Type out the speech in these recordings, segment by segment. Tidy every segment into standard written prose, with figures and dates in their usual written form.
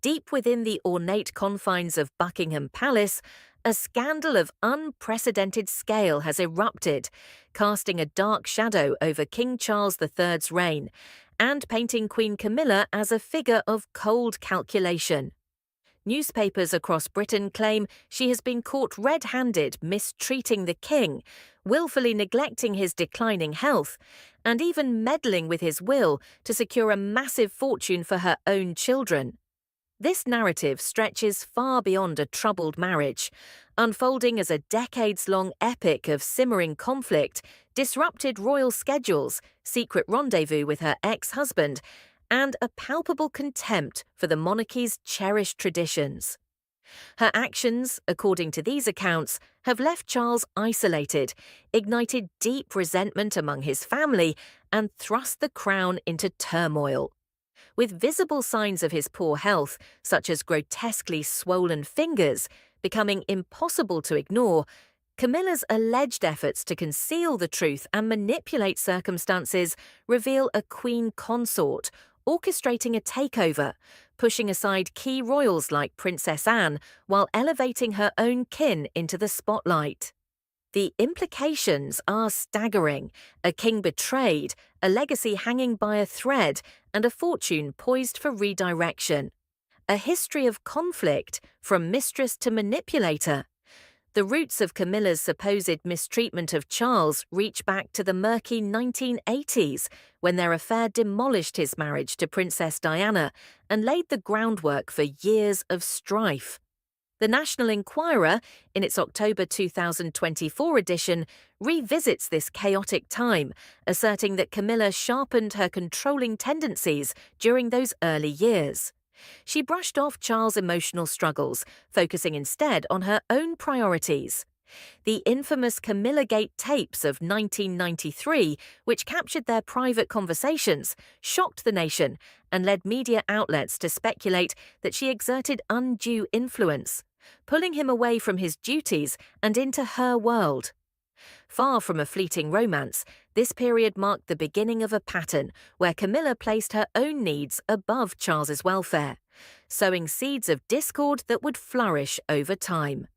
Deep within the ornate confines of Buckingham Palace, a scandal of unprecedented scale has erupted, casting a dark shadow over King Charles III's reign and painting Queen Camilla as a figure of cold calculation. Newspapers across Britain claim she has been caught red-handed mistreating the king, willfully neglecting his declining health, and even meddling with his will to secure a massive fortune for her own children. This narrative stretches far beyond a troubled marriage, unfolding as a decades-long epic of simmering conflict, disrupted royal schedules, secret rendezvous with her ex-husband, and a palpable contempt for the monarchy's cherished traditions. Her actions, according to these accounts, have left Charles isolated, ignited deep resentment among his family, and thrust the crown into turmoil. With visible signs of his poor health, such as grotesquely swollen fingers, becoming impossible to ignore, Camilla's alleged efforts to conceal the truth and manipulate circumstances reveal a queen consort orchestrating a takeover, pushing aside key royals like Princess Anne while elevating her own kin into the spotlight. The implications are staggering: a king betrayed, a legacy hanging by a thread, and a fortune poised for redirection. A history of conflict, from mistress to manipulator. The roots of Camilla's supposed mistreatment of Charles reach back to the murky 1980s, when their affair demolished his marriage to Princess Diana and laid the groundwork for years of strife. The National Enquirer, in its October 2024 edition, revisits this chaotic time, asserting that Camilla sharpened her controlling tendencies during those early years. She brushed off Charles' emotional struggles, focusing instead on her own priorities. The infamous Camilla-gate tapes of 1993, which captured their private conversations, shocked the nation and led media outlets to speculate that she exerted undue influence, pulling him away from his duties and into her world. Far from a fleeting romance, this period marked the beginning of a pattern where Camilla placed her own needs above Charles's welfare, sowing seeds of discord that would flourish over time.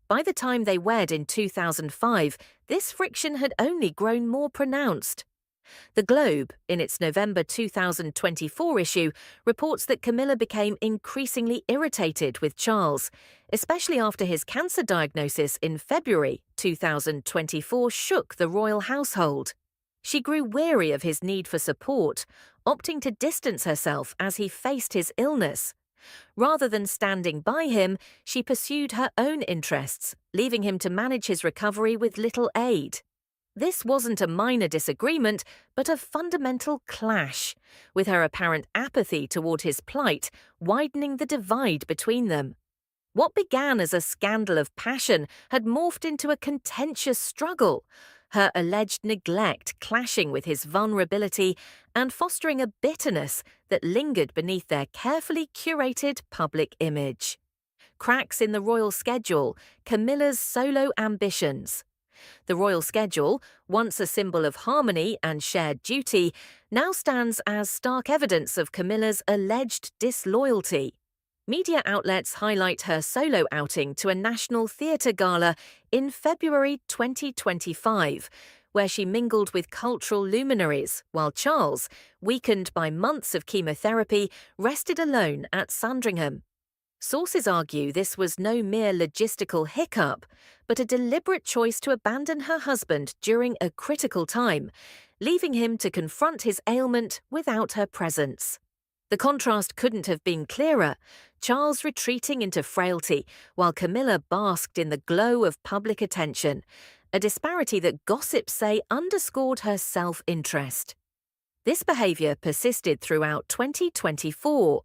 By the time they wed in 2005, this friction had only grown more pronounced. The Globe, in its November 2024 issue, reports that Camilla became increasingly irritated with Charles, especially after his cancer diagnosis in February 2024 shook the royal household. She grew weary of his need for support, opting to distance herself as he faced his illness. Rather than standing by him, she pursued her own interests, leaving him to manage his recovery with little aid. This wasn't a minor disagreement, but a fundamental clash, with her apparent apathy toward his plight widening the divide between them. What began as a scandal of passion had morphed into a contentious struggle, her alleged neglect clashing with his vulnerability and fostering a bitterness that lingered beneath their carefully curated public image. Cracks in the royal schedule, Camilla's solo ambitions. The royal schedule, once a symbol of harmony and shared duty, now stands as stark evidence of Camilla's alleged disloyalty. Media outlets highlight her solo outing to a National Theatre gala in February 2025, where she mingled with cultural luminaries, while Charles, weakened by months of chemotherapy, rested alone at Sandringham. Sources argue this was no mere logistical hiccup, but a deliberate choice to abandon her husband during a critical time, leaving him to confront his ailment without her presence. The contrast couldn't have been clearer, Charles retreating into frailty, while Camilla basked in the glow of public attention, a disparity that gossips say underscored her self-interest. This behaviour persisted throughout 2024.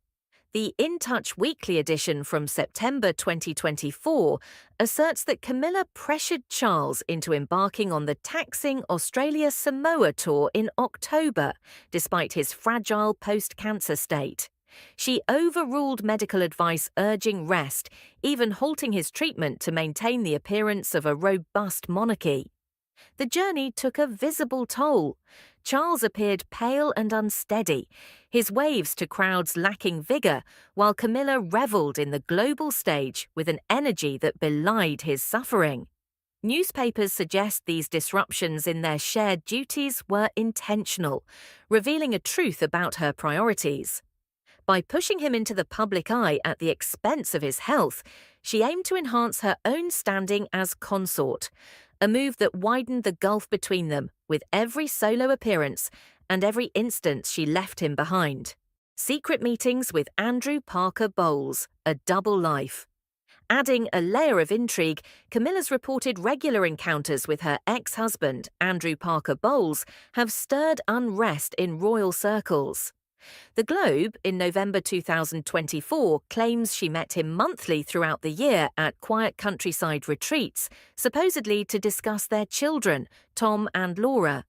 The In Touch Weekly edition from September 2024 asserts that Camilla pressured Charles into embarking on the taxing Australia-Samoa tour in October, despite his fragile post-cancer state. She overruled medical advice urging rest, even halting his treatment to maintain the appearance of a robust monarchy. The journey took a visible toll. Charles appeared pale and unsteady, his waves to crowds lacking vigour, while Camilla revelled in the global stage with an energy that belied his suffering. Newspapers suggest these disruptions in their shared duties were intentional, revealing a truth about her priorities. By pushing him into the public eye at the expense of his health, she aimed to enhance her own standing as consort, a move that widened the gulf between them with every solo appearance and every instance she left him behind. Secret meetings with Andrew Parker Bowles, a double life. Adding a layer of intrigue, Camilla's reported regular encounters with her ex-husband, Andrew Parker Bowles, have stirred unrest in royal circles. The Globe, in November 2024, claims she met him monthly throughout the year at quiet countryside retreats, supposedly to discuss their children, Tom and Laura.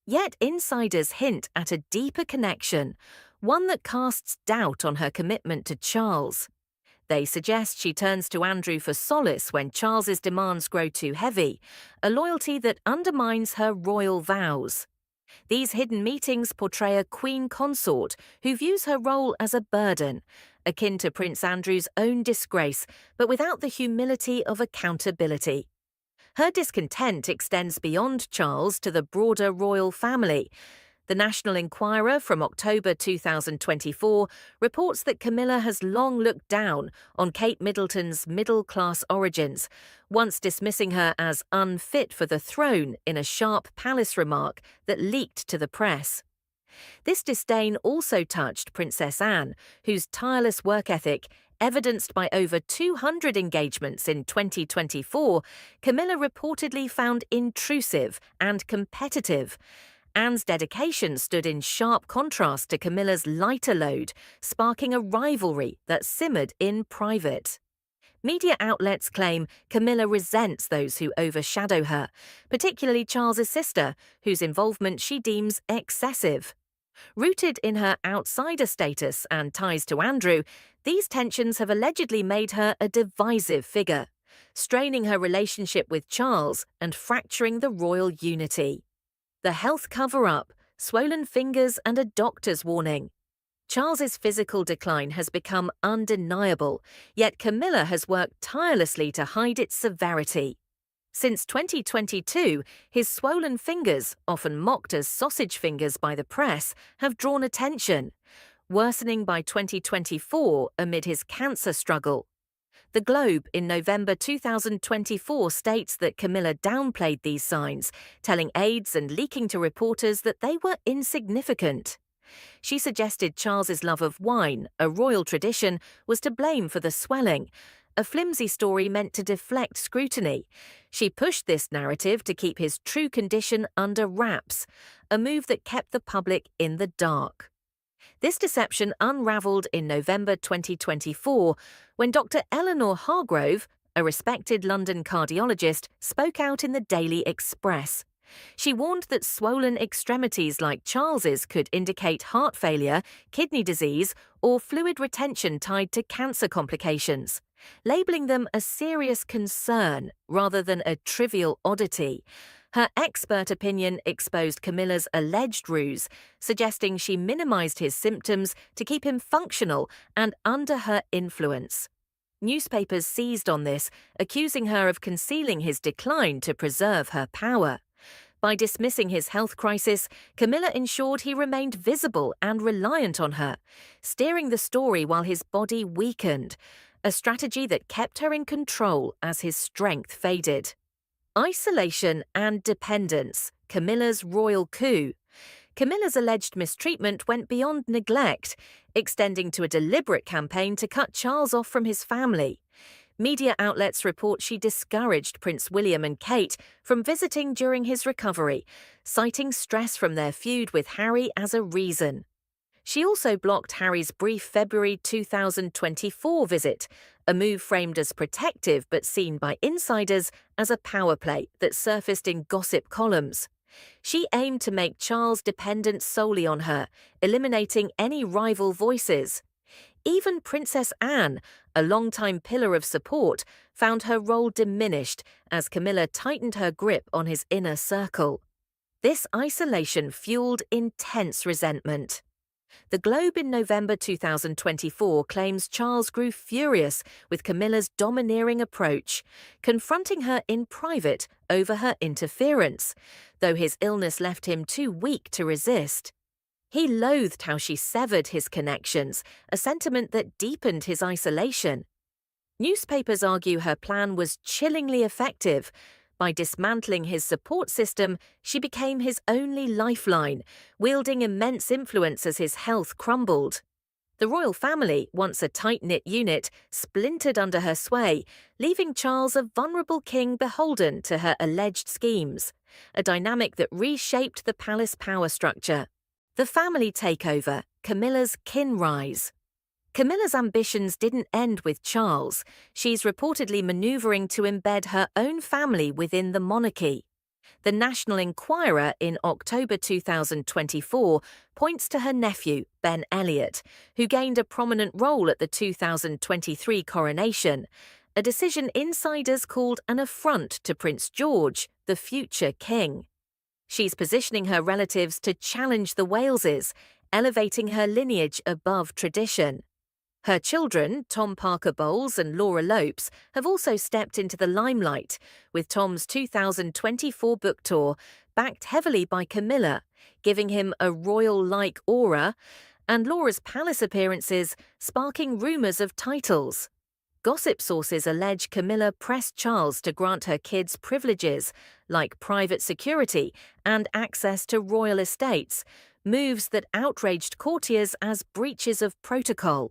Yet insiders hint at a deeper connection, one that casts doubt on her commitment to Charles. They suggest she turns to Andrew for solace when Charles's demands grow too heavy, a loyalty that undermines her royal vows. These hidden meetings portray a queen consort who views her role as a burden, akin to Prince Andrew's own disgrace, but without the humility of accountability. Her discontent extends beyond Charles to the broader royal family. The National Enquirer from October 2024 reports that Camilla has long looked down on Kate Middleton's middle-class origins, once dismissing her as unfit for the throne in a sharp palace remark that leaked to the press. This disdain also touched Princess Anne, whose tireless work ethic, evidenced by over 200 engagements in 2024, Camilla reportedly found intrusive and competitive. Anne's dedication stood in sharp contrast to Camilla's lighter load, sparking a rivalry that simmered in private. Media outlets claim Camilla resents those who overshadow her, particularly Charles's sister, whose involvement she deems excessive. Rooted in her outsider status and ties to Andrew, these tensions have allegedly made her a divisive figure, straining her relationship with Charles and fracturing the royal unity. The health cover-up, swollen fingers and a doctor's warning. Charles's physical decline has become undeniable, yet Camilla has worked tirelessly to hide its severity. Since 2022, his swollen fingers, often mocked as sausage fingers by the press, have drawn attention, worsening by 2024 amid his cancer struggle. The Globe in November 2024 states that Camilla downplayed these signs, telling aides and leaking to reporters that they were insignificant. She suggested Charles's love of wine, a royal tradition, was to blame for the swelling, a flimsy story meant to deflect scrutiny. She pushed this narrative to keep his true condition under wraps, a move that kept the public in the dark. This deception unravelled in November 2024 when Dr. Eleanor Hargrove, a respected London cardiologist, spoke out in the Daily Express. She warned that swollen extremities like Charles's could indicate heart failure, kidney disease, or fluid retention tied to cancer complications, labelling them a serious concern rather than a trivial oddity. Her expert opinion exposed Camilla's alleged ruse, suggesting she minimized his symptoms to keep him functional and under her influence. Newspapers seized on this, accusing her of concealing his decline to preserve her power. By dismissing his health crisis, Camilla ensured he remained visible and reliant on her, steering the story while his body weakened, a strategy that kept her in control as his strength faded. Isolation and dependence, Camilla's royal coup. Camilla's alleged mistreatment went beyond neglect, extending to a deliberate campaign to cut Charles off from his family. Media outlets report she discouraged Prince William and Kate from visiting during his recovery, citing stress from their feud with Harry as a reason. She also blocked Harry's brief February 2024 visit, a move framed as protective but seen by insiders as a power play that surfaced in gossip columns. She aimed to make Charles dependent solely on her, eliminating any rival voices. Even Princess Anne, a longtime pillar of support, found her role diminished as Camilla tightened her grip on his inner circle. This isolation fueled intense resentment. The Globe in November 2024 claims Charles grew furious with Camilla's domineering approach, confronting her in private over her interference, though his illness left him too weak to resist. He loathed how she severed his connections, a sentiment that deepened his isolation. Newspapers argue her plan was chillingly effective. By dismantling his support system, she became his only lifeline, wielding immense influence as his health crumbled. The royal family, once a tight-knit unit, splintered under her sway, leaving Charles a vulnerable king beholden to her alleged schemes, a dynamic that reshaped the palace power structure. The family takeover, Camilla's kin rise. Camilla's ambitions didn't end with Charles. She's reportedly maneuvering to embed her own family within the monarchy. The National Enquirer in October 2024 points to her nephew, Ben Elliot, who gained a prominent role at the 2023 coronation, a decision insiders called an affront to Prince George, the future king. She's positioning her relatives to challenge the Waleses, elevating her lineage above tradition. Her children, Tom Parker Bowles and Laura Lopes, have also stepped into the limelight, with Tom's 2024 book tour backed heavily by Camilla, giving him a royal-like aura, and Laura's palace appearances sparking rumours of titles. Gossip sources allege Camilla pressed Charles to grant her kids privileges, like private security and access to royal estates, moves that outraged courtiers as breaches of protocol.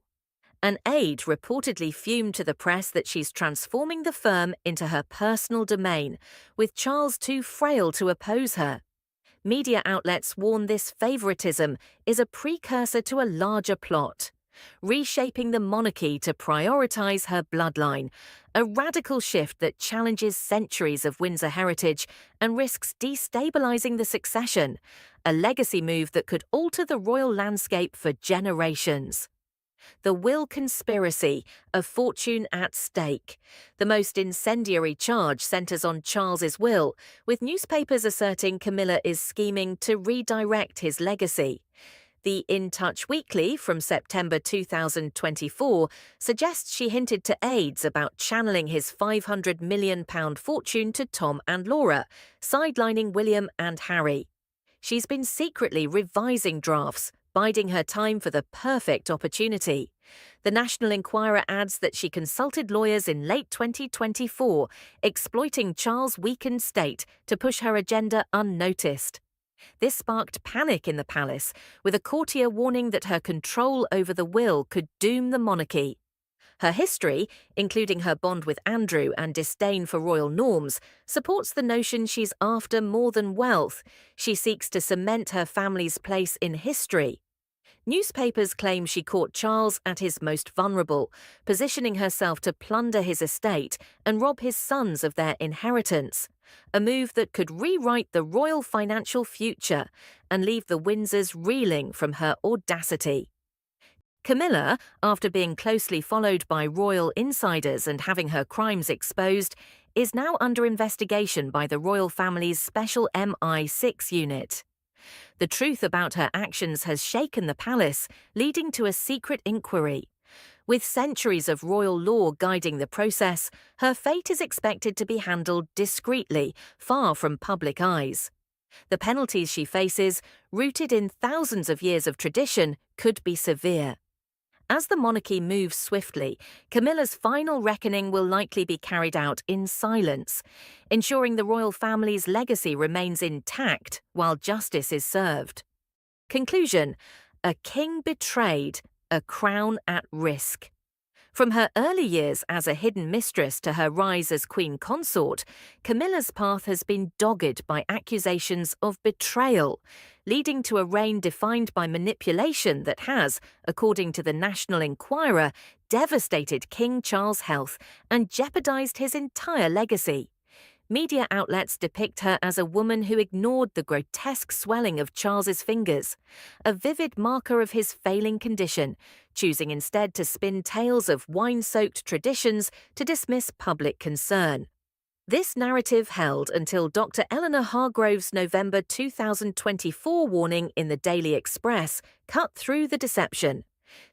An aide reportedly fumed to the press that she's transforming the firm into her personal domain, with Charles too frail to oppose her. Media outlets warn this favoritism is a precursor to a larger plot, reshaping the monarchy to prioritize her bloodline, a radical shift that challenges centuries of Windsor heritage and risks destabilizing the succession, a legacy move that could alter the royal landscape for generations. The will conspiracy, a fortune at stake. The most incendiary charge centres on Charles's will, with newspapers asserting Camilla is scheming to redirect his legacy. The In Touch Weekly from September 2024 suggests she hinted to aides about channeling his £500 million fortune to Tom and Laura, sidelining William and Harry. She's been secretly revising drafts, biding her time for the perfect opportunity. The National Enquirer adds that she consulted lawyers in late 2024, exploiting Charles' weakened state to push her agenda unnoticed. This sparked panic in the palace, with a courtier warning that her control over the will could doom the monarchy. Her history, including her bond with Andrew and disdain for royal norms, supports the notion she's after more than wealth. She seeks to cement her family's place in history. Newspapers claim she caught Charles at his most vulnerable, positioning herself to plunder his estate and rob his sons of their inheritance, a move that could rewrite the royal financial future and leave the Windsors reeling from her audacity. Camilla, after being closely followed by royal insiders and having her crimes exposed, is now under investigation by the royal family's special MI6 unit. The truth about her actions has shaken the palace, leading to a secret inquiry. With centuries of royal law guiding the process, her fate is expected to be handled discreetly, far from public eyes. The penalties she faces, rooted in thousands of years of tradition, could be severe. As the monarchy moves swiftly, Camilla's final reckoning will likely be carried out in silence, ensuring the royal family's legacy remains intact while justice is served. Conclusion: a king betrayed, a crown at risk. From her early years as a hidden mistress to her rise as queen consort, Camilla's path has been dogged by accusations of betrayal, leading to a reign defined by manipulation that has, according to the National Enquirer, devastated King Charles' health and jeopardized his entire legacy. Media outlets depict her as a woman who ignored the grotesque swelling of Charles's fingers, a vivid marker of his failing condition, choosing instead to spin tales of wine-soaked traditions to dismiss public concern. This narrative held until Dr. Eleanor Hargrove's November 2024 warning in the Daily Express cut through the deception,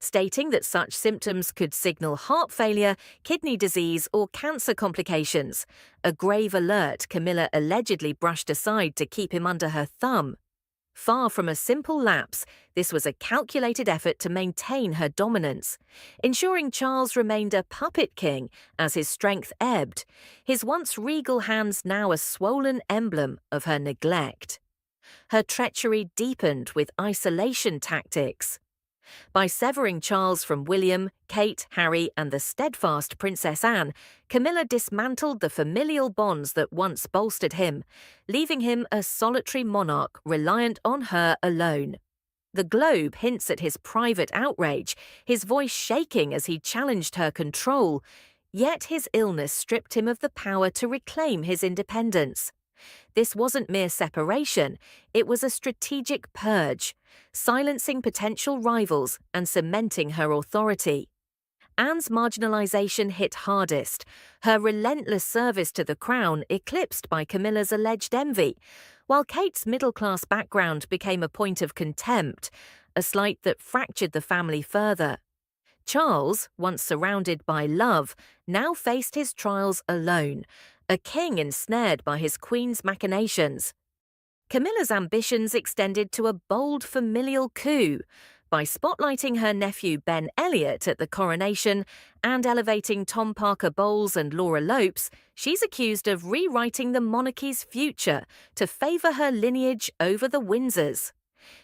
stating that such symptoms could signal heart failure, kidney disease, or cancer complications, a grave alert Camilla allegedly brushed aside to keep him under her thumb. Far from a simple lapse, this was a calculated effort to maintain her dominance, ensuring Charles remained a puppet king as his strength ebbed, his once regal hands now a swollen emblem of her neglect. Her treachery deepened with isolation tactics. By severing Charles from William, Kate, Harry, and the steadfast Princess Anne, Camilla dismantled the familial bonds that once bolstered him, leaving him a solitary monarch reliant on her alone. The Globe hints at his private outrage, his voice shaking as he challenged her control, yet his illness stripped him of the power to reclaim his independence. This wasn't mere separation, it was a strategic purge, silencing potential rivals and cementing her authority. Anne's marginalization hit hardest, her relentless service to the crown eclipsed by Camilla's alleged envy, while Kate's middle-class background became a point of contempt, a slight that fractured the family further. Charles, once surrounded by love, now faced his trials alone, a king ensnared by his queen's machinations. Camilla's ambitions extended to a bold familial coup. By spotlighting her nephew Ben Elliot at the coronation and elevating Tom Parker Bowles and Laura Lopes, she's accused of rewriting the monarchy's future to favour her lineage over the Windsors.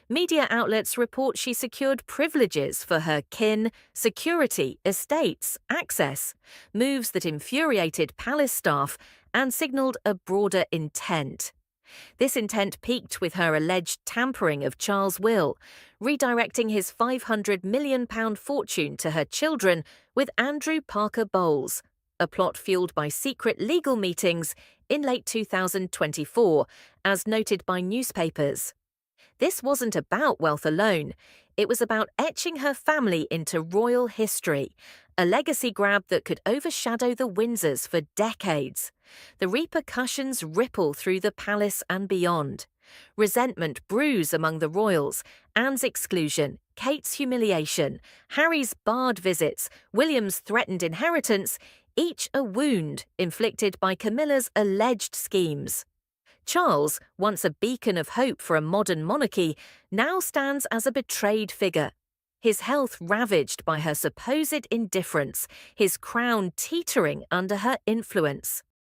Media outlets report she secured privileges for her kin, security, estates, access, moves that infuriated palace staff and signalled a broader intent. This intent peaked with her alleged tampering of Charles' will, redirecting his £500 million fortune to her children with Andrew Parker Bowles, a plot fueled by secret legal meetings in late 2024, as noted by newspapers. This wasn't about wealth alone, it was about etching her family into royal history, a legacy grab that could overshadow the Windsors for decades. The repercussions ripple through the palace and beyond. Resentment brews among the royals, Anne's exclusion, Kate's humiliation, Harry's barred visits, William's threatened inheritance, each a wound inflicted by Camilla's alleged schemes. Charles, once a beacon of hope for a modern monarchy, now stands as a betrayed figure. His health ravaged by her supposed indifference, his crown teetering under her influence.